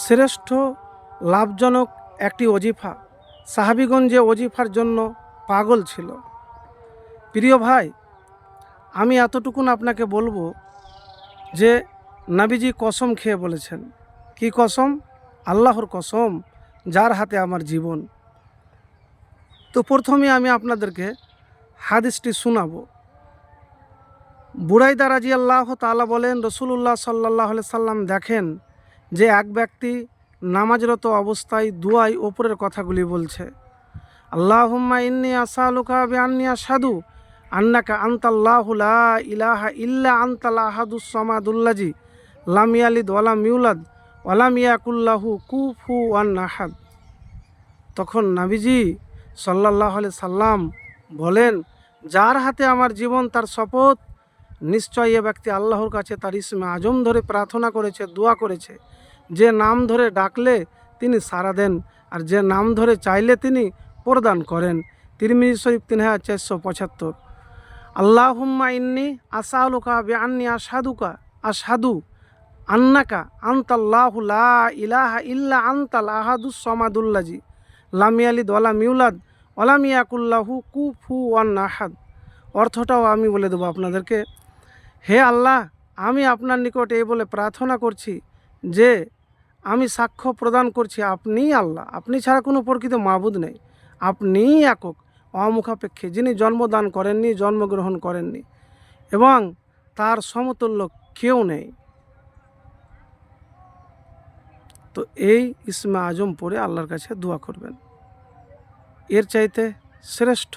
শ্রেষ্ঠ লাভজনক একটি ওজিফা। সাহাবীগণ যে ওজিফার জন্য পাগল ছিল। প্রিয় ভাই, আমি এতটুকুন আপনাকে বলবো যে নবীজি কসম খেয়ে বলেছেন। কি কসম? আল্লাহর কসম, যার হাতে আমার জীবন। তো প্রথমে আমি আপনাদেরকে হাদিসটি শোনাবো। বুরাইদা রাদিয়াল্লাহু তাআলা বলেন, রাসূলুল্লাহ সাল্লাল্লাহু আলাইহি সাল্লাম দেখেন যে এক ব্যক্তি নামাজরত অবস্থায় দুয়ায় ওপরের কথাগুলি বলছে। আল্লাহুম্মা ইন্নী আসআলুকা বিআন্নী আশহাদু আন্নাকা আনতাল্লাহু লা ইলাহা ইল্লা আনতাল আহাদুস সামাদুল্লাযী লাম ইয়ালিদ ওয়া লাম ইউলাদ ওয়া লাম ইয়াকুল লাহু কুফুওয়ান আহাদ। তখন নবীজি সাল্লাল্লাহু আলাইহি সাল্লাম বলেন, যার হাতে আমার জীবন তার শপথ, নিশ্চয় এ ব্যক্তি আল্লাহর কাছে তার ইসমে আজম ধরে প্রার্থনা করেছে, দোয়া করেছে। যে নাম ধরে ডাকলে তিনি সাড়া দেন, আর যে নাম ধরে চাইলে তিনি প্রদান করেন। তিরমিজি শরীফ 3475। আল্লাহুম্মা ইন্নী আসআলুকা বিআন্নী আশহাদু আন্নাকা আনতাল্লাহু লা ইলাহা ইল্লা আনতাল আহাদুস সামাদুল্লাযী লাম ইয়ালিদ ওয়া লাম ইউলাদ ওয়া লাম ইয়াকুল লাহু কুফুওয়ান আহাদ। অর্থটাও আমি বলে দেবো আপনাদেরকে। হে আল্লাহ, আমি আপনার নিকট এই বলে প্রার্থনা করছি যে আমি সাক্ষ্য প্রদান করছি আপনিই আল্লাহ, আপনি ছাড়া কোনো প্রকৃত মাবুদ নেই। আপনিই একক অমুখাপেক্ষী, যিনি জন্মদান করেননি, জন্মগ্রহণ করেননি, এবং তার সমতুল্য কেউ নেই। তো এই ইসমে আজম পড়ে আল্লাহর কাছে দোয়া করবেন। এর চাইতে শ্রেষ্ঠ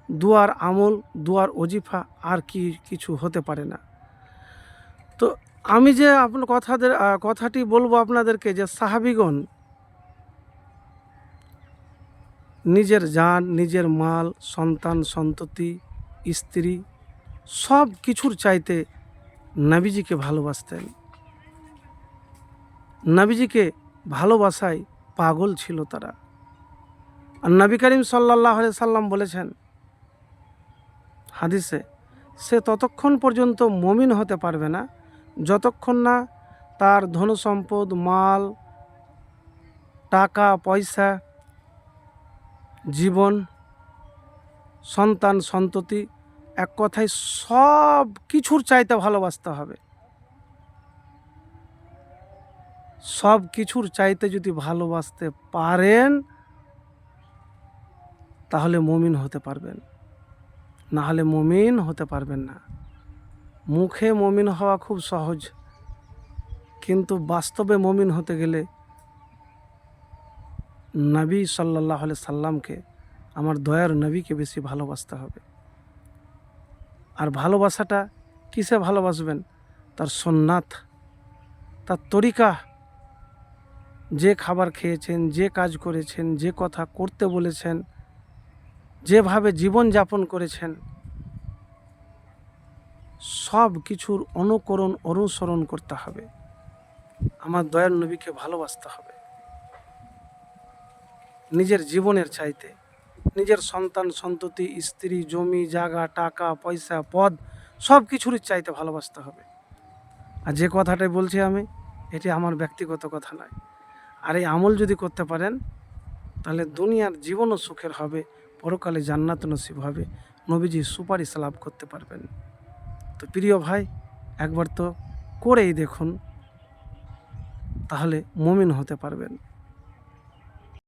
দুয়ার আমল, দুয়ার ওজিফা আর কি কিছু হতে পারে না। তো আমি যে আপনার কথাটি বলবো আপনাদেরকে, যে সাহাবীগণ নিজের জান, নিজের মাল, সন্তান সন্ততি, স্ত্রী সব কিছুর চাইতে নবীজিকে ভালোবাসতেন। নবীজিকে ভালোবাসায় পাগল ছিল তারা। আর নবী করিম সাল্লাল্লাহু আলাইহি সাল্লাম বলেছেন হাদিসে, সে ততক্ষণ পর্যন্ত মুমিন হতে পারবে না যতক্ষণ না তার ধনসম্পদ, মাল, টাকা পয়সা, জীবন, সন্তান সন্ততি, এক কথায় সব কিছুর চাইতে ভালোবাসতে হবে। সব কিছুর চাইতে যদি ভালোবাসতে পারেন তাহলে মুমিন হতে পারবেন, না হলে মুমিন হতে পারবেন না। মুখে মুমিন হওয়া খুব সহজ, কিন্তু বাস্তবে মুমিন হতে গেলে নবী সাল্লাল্লাহু আলাইহি সাল্লামকে, আমার দয়ার নবীকে বেশি ভালোবাসতে হবে। আর ভালোবাসাটা কিসে ভালোবাসবেন? তার সুন্নাত, তার তরিকা, যে খাবার খেয়েছেন, যে কাজ করেছেন, যে কথা করতে বলেছেন, যেভাবে জীবন যাপন করেছেন, সব কিছুর অনুসরণ করতে হবে। আমার দয়ার নবীকে ভালোবাসতে হবে নিজের জীবনের চাইতে, নিজের সন্তান সন্ততি, স্ত্রী, জমি জায়গা, টাকা পয়সা, পদ, সব কিছুরই চাইতে ভালোবাসতে হবে। আর যে কথাটাই বলছি আমি, এটি আমার ব্যক্তিগত কথা নয়। আর এই আমল যদি করতে পারেন তাহলে দুনিয়ার জীবনও সুখের হবে, পরকালে জান্নাত নসিব হবে, নবীজির সুপারিশ লাভ করতে পারবেন। তো প্রিয় ভাই, একবার তো করেই দেখুন, তাহলে মুমিন হতে পারবেন।